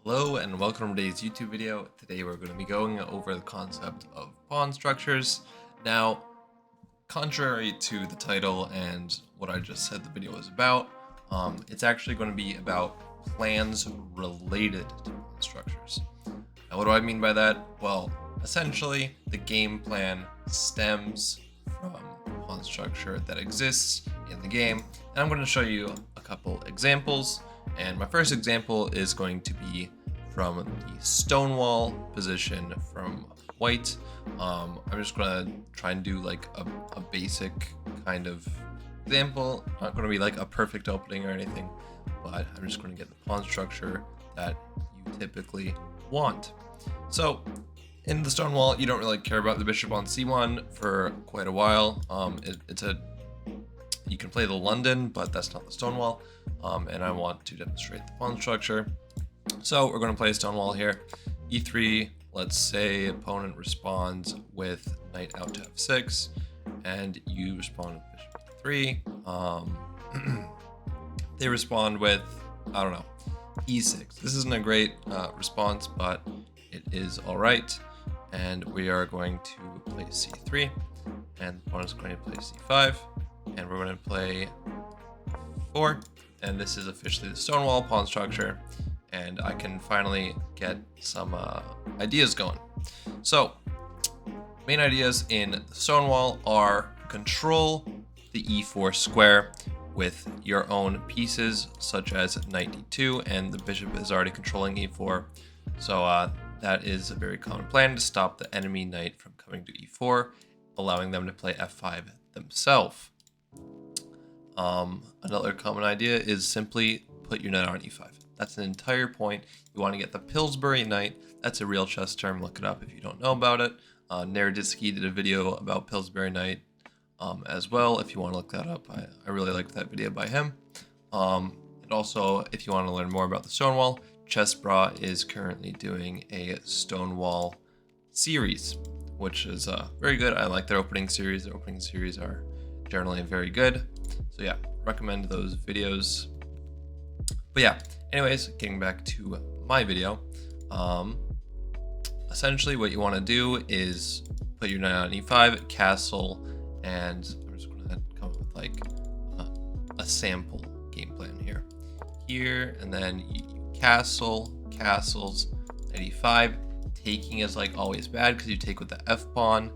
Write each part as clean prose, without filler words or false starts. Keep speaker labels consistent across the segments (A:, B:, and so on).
A: Hello and welcome to today's YouTube video. Today we're going to be going over the concept of pawn structures. Now, contrary to the title and what I just said the video is about, it's actually going to be about plans related to pawn structures. Now, what do I mean by that? Well, essentially, the game plan stems from the pawn structure that exists in the game, and I'm going to show you a couple examples. And my first example is going to be from the stonewall position from white. I'm just gonna try and do like a basic kind of example. Not gonna be like a perfect opening or anything, but I'm just gonna get the pawn structure that you typically want. So in the stonewall, you don't really care about the bishop on c1 for quite a while. You can play the London, but that's not the stonewall. And I want to demonstrate the pawn structure. So we're going to play a stonewall here. e3, let's say opponent responds with knight out to f6, and you respond with bishop e3. They respond with, I don't know, e6. This isn't a great response, but it is all right. And we are going to play c3, and the opponent's going to play c5, and we're going to play 4. And this is officially the stonewall pawn structure, and I can finally get some ideas going. So, main ideas in the stonewall are control the e4 square with your own pieces, such as knight d2, and the bishop is already controlling e4. So that is a very common plan to stop the enemy knight from coming to e4, allowing them to play f5 themselves. Another common idea is simply put your knight on e5. That's an entire point. You want to get the Pillsbury knight. That's a real chess term. Look it up if you don't know about it. Naroditsky did a video about Pillsbury knight as well. If you want to look that up, I really liked that video by him. And also, if you want to learn more about the stonewall, Chessbra is currently doing a stonewall series, which is very good. I like their opening series. Their opening series are generally very good. So yeah, recommend those videos. But yeah, anyways, getting back to my video, essentially what you want to do is put your knight on e5, castle, and I'm just going to come up with like a sample game plan here. And then you castles, knight e5. Taking is like always bad because you take with the f pawn.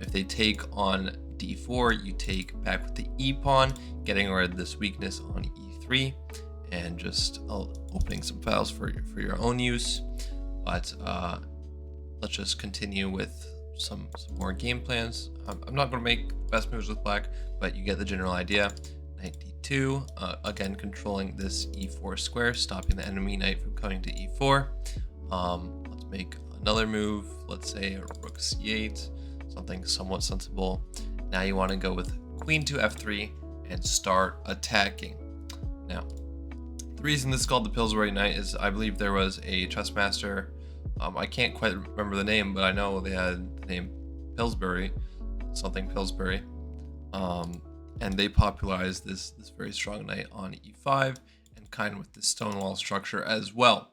A: If they take on d4, you take back with the e pawn, getting rid of this weakness on e3, and just opening some files for your own use. But let's just continue with some more game plans. I'm not going to make the best moves with black, but you get the general idea. Knight d2, again controlling this e4 square, stopping the enemy knight from coming to e4. Let's make another move. Let's say a rook c8, something somewhat sensible. Now you want to go with queen to f3 and start attacking. Now, the reason this is called the Pillsbury knight is I believe there was a chess master. I can't quite remember the name, but I know they had the name Pillsbury, something Pillsbury. And they popularized this very strong knight on e5, and kind of with the stonewall structure as well,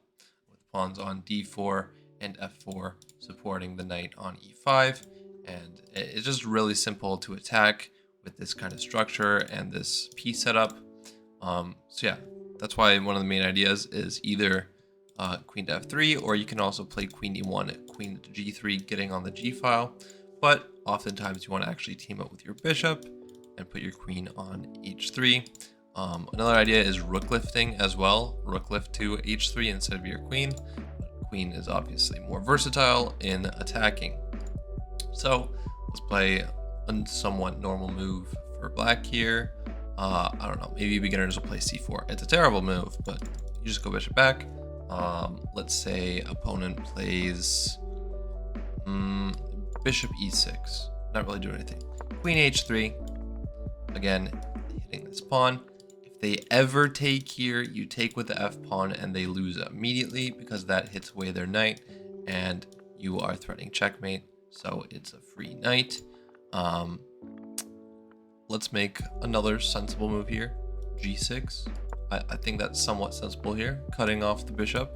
A: with pawns on d4 and f4 supporting the knight on e5. And it's just really simple to attack with this kind of structure and this piece setup. So yeah, that's why one of the main ideas is either queen to f3, or you can also play queen e1, queen to g3, getting on the g file. But oftentimes you want to actually team up with your bishop and put your queen on h3. Another idea is rook lifting as well. Rook lift to h3 instead of your queen. Queen is obviously more versatile in attacking. So let's play a somewhat normal move for black here. I don't know, maybe beginners will play c4. It's a terrible move, but you just go bishop back. Let's say opponent plays bishop e6. Not really doing anything. Queen h3. Again, hitting this pawn. If they ever take here, you take with the f pawn and they lose immediately because that hits away their knight and you are threatening checkmate. So it's a free knight. Let's make another sensible move here. G6. I think that's somewhat sensible here. Cutting off the bishop.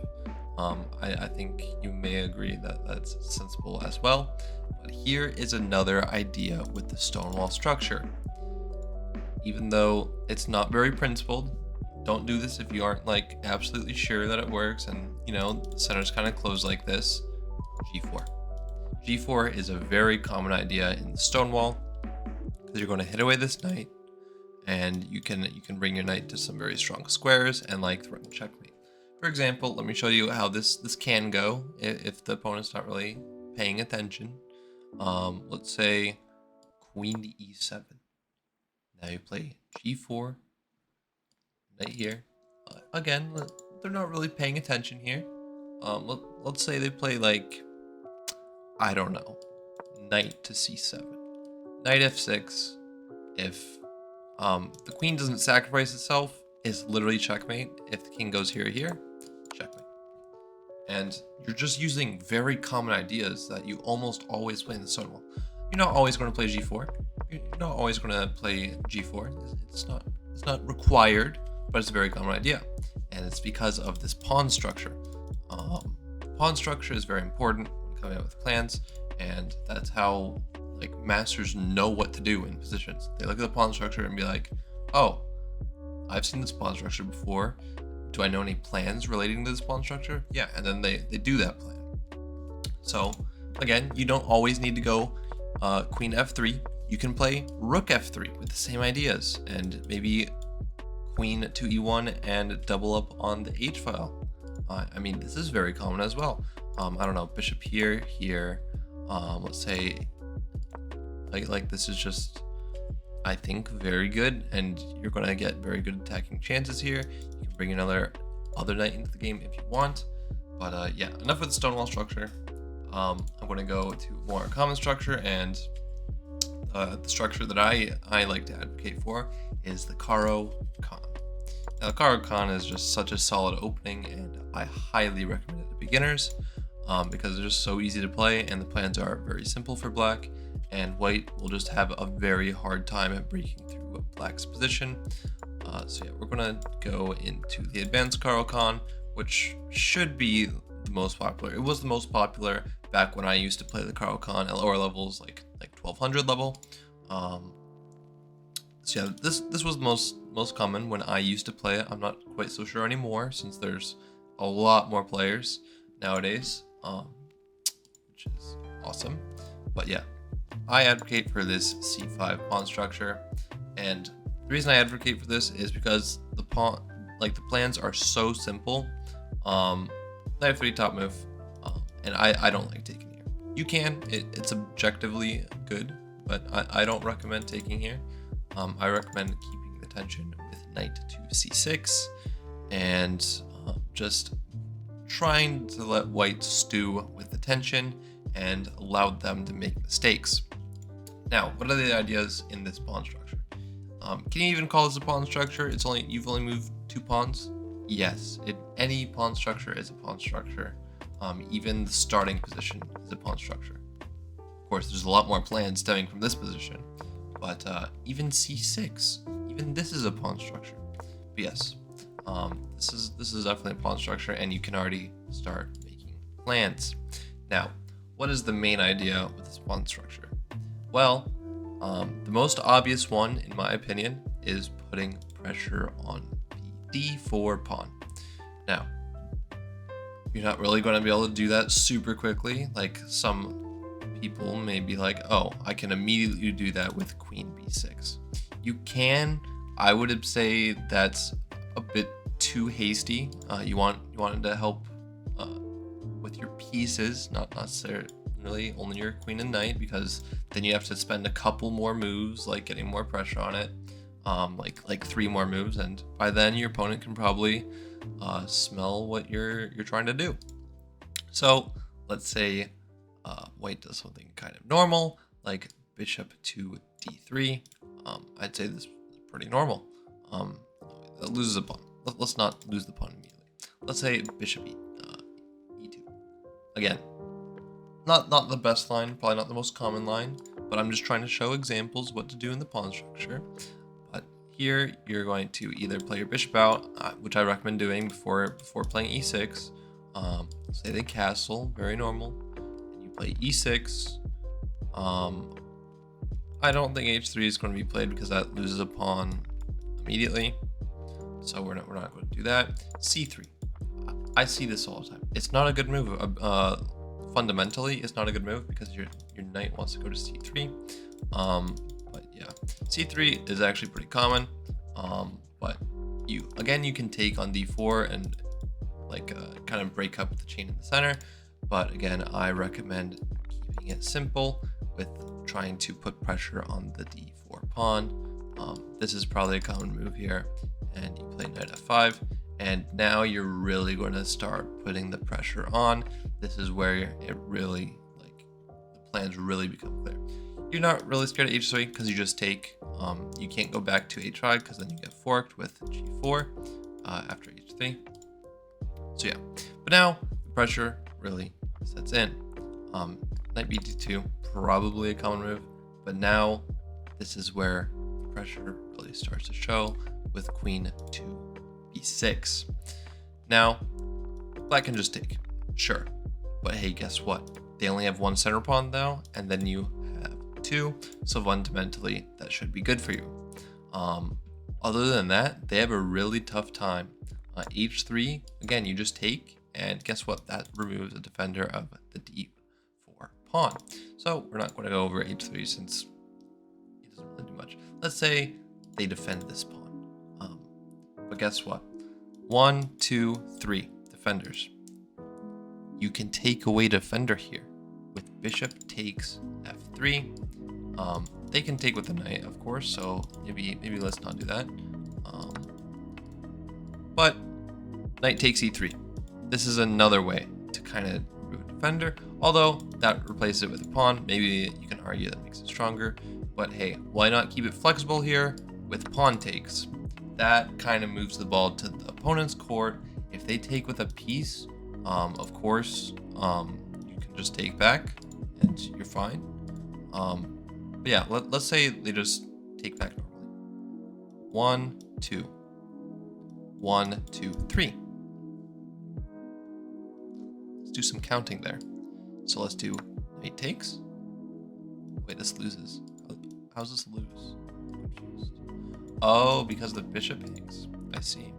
A: I think you may agree that that's sensible as well. But here is another idea with the stonewall structure. Even though it's not very principled, don't do this if you aren't like absolutely sure that it works and the center's kind of closed like this. G4. G4 is a very common idea in the stonewall because you're going to hit away this knight, and you can bring your knight to some very strong squares and like threaten checkmate. For example, let me show you how this can go if the opponent's not really paying attention. Let's say queen to e7. Now you play g4, knight here. Again, they're not really paying attention here. Let's say they play like, I don't know, knight to c7, knight f6. If the queen doesn't sacrifice itself, it's literally checkmate. If the king goes here, checkmate. And you're just using very common ideas that you almost always play in the stonewall. You're not always going to play g4. You're not always going to play g4. It's not required, but it's a very common idea, and it's because of this pawn structure. Pawn structure is very important when coming up with plans, and that's how like masters know what to do in positions. They look at the pawn structure and be like, oh, I've seen this pawn structure before. Do I know any plans relating to this pawn structure? Yeah, and then they do that plan. So again, you don't always need to go queen f3. You can play rook f3 with the same ideas, and maybe queen to e1 and double up on the h file. I mean, this is very common as well. I don't know, bishop here. Let's say like this is just, I think, very good, and you're gonna get very good attacking chances here. You can bring another knight into the game if you want. But yeah, enough with the stonewall structure. I'm gonna go to more common structure, and the structure that I like to advocate for is the Caro-Kann. Now, the Caro-Kann is just such a solid opening, and I highly recommend it to beginners because they're just so easy to play, and the plans are very simple for black, and white will just have a very hard time at breaking through black's position. So yeah, we're gonna go into the advanced Caro-Kann, which should be the most popular. It was the most popular back when I used to play the Caro-Kann at lower levels, like 1200 level. So yeah, this was most common when I used to play it. I'm not quite so sure anymore, since there's a lot more players nowadays, which is awesome. But yeah, I advocate for this c5 pawn structure, and the reason I advocate for this is because the plans are so simple. Knight f3 top move, and I don't like taking here. You can, it's objectively good, but I don't recommend taking here. I recommend keeping the tension with knight to c6, and just trying to let white stew with the tension and allow them to make mistakes. Now, what are the ideas in this pawn structure? Can you even call this a pawn structure? You've only moved 2 pawns? Yes, any pawn structure is a pawn structure. Even the starting position is a pawn structure. Of course, there's a lot more plans stemming from this position, but even c6, even this is a pawn structure. But yes, this is definitely a pawn structure, and you can already start making plans. Now, what is the main idea with this pawn structure? Well, the most obvious one, in my opinion, is putting pressure on the d4 pawn. Now, you're not really going to be able to do that super quickly. Like, some people may be like, oh, I can immediately do that with queen b6. You can. I would say that's a bit too hasty. You wanted to help with your pieces, not necessarily only your queen and knight, because then you have to spend a couple more moves, like getting more pressure on it, like 3 more moves, and by then your opponent can probably smell what you're trying to do. So let's say white does something kind of normal, like bishop to d3. I'd say this is pretty normal. That loses a pawn. Let's not lose the pawn immediately. Let's say bishop e2. Again, not the best line, probably not the most common line, but I'm just trying to show examples what to do in the pawn structure. But here you're going to either play your bishop out, which I recommend doing before playing e6, Say they castle, very normal, and you play e6. I don't think h3 is going to be played because that loses a pawn immediately, so we're not going to do that. c3. I see this all the time. It's not a good move. Fundamentally, it's not a good move because your knight wants to go to c3. But yeah, c3 is actually pretty common. But you can take on d4 and like kind of break up the chain in the center. But again, I recommend keeping it simple with trying to put pressure on the d4 pawn. This is probably a common move here, and you play knight f5. And now you're really going to start putting the pressure on. This is where it really, like, the plans really become clear. You're not really scared of h3 because you just take. You can't go back to h5 because then you get forked with g4 after h3. So yeah, but now the pressure really sets in. Knight b d2, probably a common move, but now this is where the pressure really starts to show with queen to b6. Now, black can just take, sure, but hey, guess what? They only have one center pawn now, and then you have two, so fundamentally that should be good for you. Other than that, they have a really tough time. h3, again, you just take, and guess what? That removes a defender of the d4 pawn. So we're not going to go over h3 since it doesn't really do much. Let's say they defend this pawn. But guess what? 1, 2, 3 defenders. You can take away defender here with bishop takes f3. They can take with the knight, of course, so maybe let's not do that. But knight takes e3. This is another way to kind of remove a defender, although that replaces it with a pawn. Maybe you can argue that makes it stronger, but hey, why not keep it flexible here with pawn takes? That kind of moves the ball to the opponent's court. If they take with a piece, of course, you can just take back and you're fine. But yeah, let's say they just take back normally. 1, 2. 1, 2, 3. Let's do some counting there. So let's do knight takes. Wait, this loses. How's this lose? I'm confused. Oh, because the bishop takes. I see.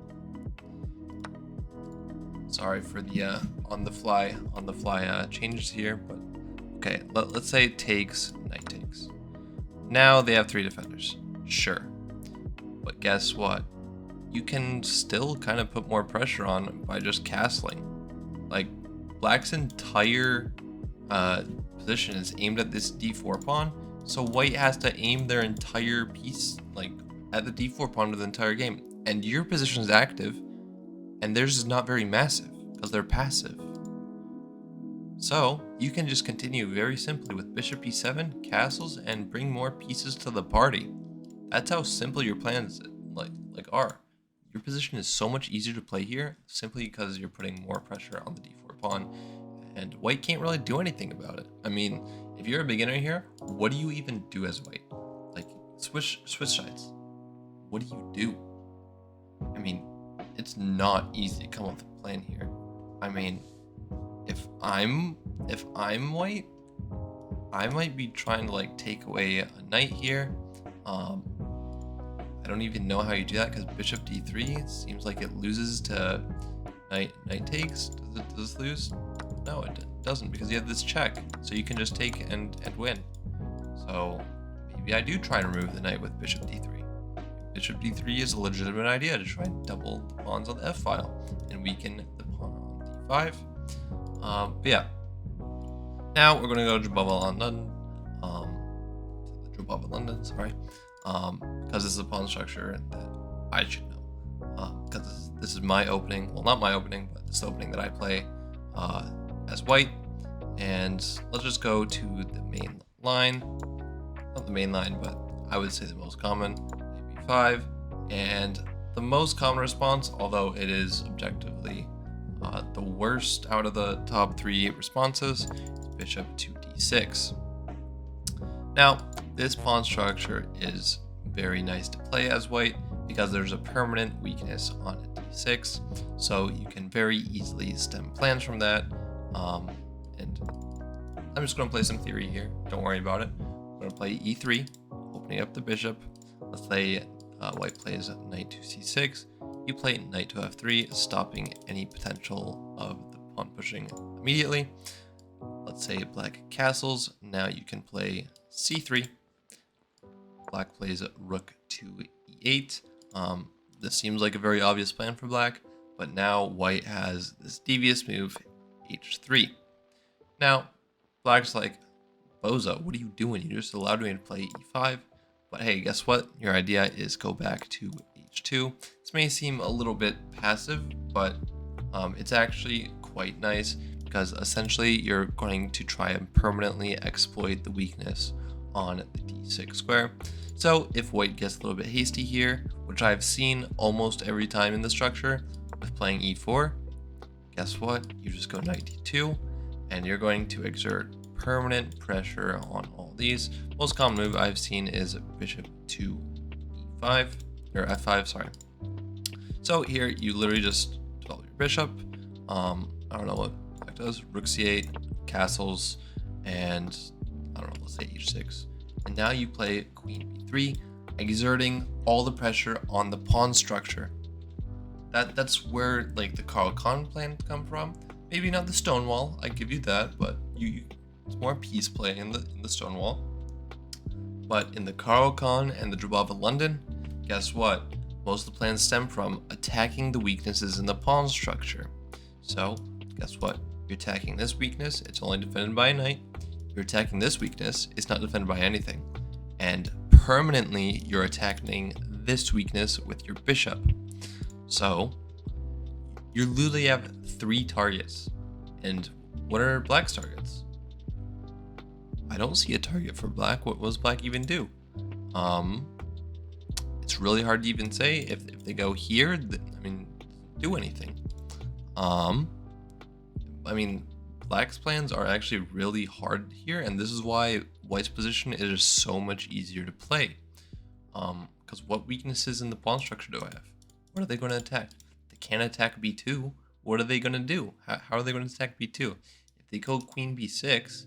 A: Sorry for the on the fly changes here, but okay. Let's say it takes, knight takes. Now they have 3 defenders. Sure, but guess what? You can still kind of put more pressure on by just castling. Like, black's entire position is aimed at this d4 pawn, so white has to aim their entire piece like at the d4 pawn of the entire game. And your position is active, and theirs is not very massive because they're passive. So you can just continue very simply with bishop e7, castles, and bring more pieces to the party. That's how simple your plans are. Your position is so much easier to play here simply because you're putting more pressure on the d4 pawn, and white can't really do anything about it. I mean, if you're a beginner here, what do you even do as white? Like, switch sides. What do you do? I mean, it's not easy to come up with a plan here. I mean, if I'm white, I might be trying to like take away a knight here. I don't even know how you do that because bishop d3 seems like it loses to knight takes. Does this lose? No, it doesn't, because you have this check, so you can just take and win. So maybe I do try and remove the knight with bishop d3. Bishop d3 is a legitimate idea to try and double the pawns on the f file and weaken the pawn on d5. But yeah, now we're gonna go to Jobaba London, sorry, because this is a pawn structure that I should know, because this is my opening. Well, not my opening, but this opening that I play as white. And let's just go to the main line, not the main line, but I would say the most common, b5, and the most common response, although it is objectively the worst out of the top 3 responses, is bishop to d6. Now, this pawn structure is very nice to play as white because there's a permanent weakness on b6, so you can very easily stem plans from that. And I'm just going to play some theory here. Don't worry about it. I'm going to play e3, opening up the bishop. Let's say white plays knight to c6. You play knight to f3, stopping any potential of the pawn pushing immediately. Let's say black castles. Now you can play c3. Black plays rook to e8. This seems like a very obvious plan for black, but now white has this devious move, h3. Now, black's like, Bozo, what are you doing? You just allowed me to play e5. But hey, guess what? Your idea is go back to h2. This may seem a little bit passive, but it's actually quite nice because essentially you're going to try and permanently exploit the weakness on the d6 square. So if white gets a little bit hasty here, which I've seen almost every time in the structure with playing e4, guess what? You just go knight d2, and you're going to exert permanent pressure on all these. Most common move I've seen is bishop to e5, or f5, sorry. So here you literally just develop your bishop. I don't know what black does. Rook c8, castles, and I don't know, let's say h6. And now you play queen b3, exerting all the pressure on the pawn structure. That's where like the Carl Kahn plan come from. Maybe not the Stonewall, I give you that, but it's more peace play in the Stonewall. But in the Carl Kahn and the Drabava London, guess what? Most of the plans stem from attacking the weaknesses in the pawn structure. So guess what? You're attacking this weakness, it's only defended by a knight. You're attacking this weakness, it's not defended by anything. And permanently, you're attacking this weakness with your bishop. So, you literally have 3 targets. And what are black's targets? I don't see a target for black. What does black even do? It's really hard to even say. If they go here, I mean, do anything. I mean, black's plans are actually really hard here, and this is why white's position is just so much easier to play. Because what weaknesses in the pawn structure do I have? What are they going to attack? They can't attack b2. What are they going to do? How are they going to attack b2? If they go queen b6,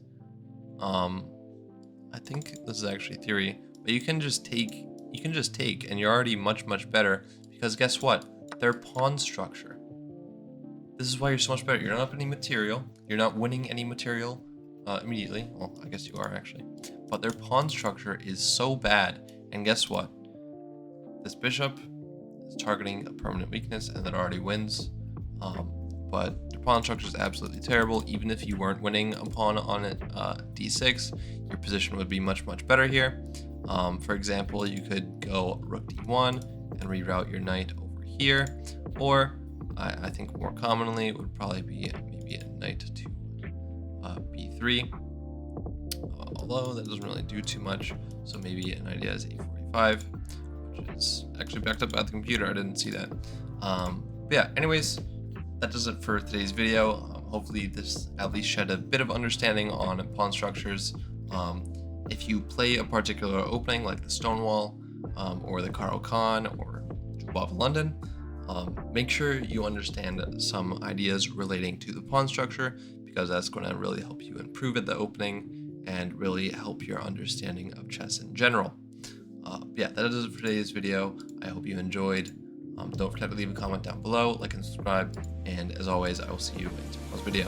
A: I think this is actually theory, but you can just take, and you're already much better, because guess what? Their pawn structure. This is why you're so much better. You're not up any material. You're not winning any material immediately. Well, I guess you are actually. But their pawn structure is so bad. And guess what? This bishop is targeting a permanent weakness, and that already wins. But the pawn structure is absolutely terrible. Even if you weren't winning a pawn on it, d6, your position would be much better here. For example, you could go rook d1 and reroute your knight over here, or I think more commonly it would probably be maybe a knight to b3, although that doesn't really do too much. So maybe an idea is a45, which is actually backed up by the computer. I didn't see that. But yeah, anyways, that does it for today's video. Hopefully this at least shed a bit of understanding on pawn structures. If you play a particular opening like the Stonewall or the Carl Kahn or Drabava London, make sure you understand some ideas relating to the pawn structure, because that's going to really help you improve at the opening and really help your understanding of chess in general. Yeah, that is it for today's video. I hope you enjoyed. Don't forget to leave a comment down below, like and subscribe, and as always, I will see you in tomorrow's video.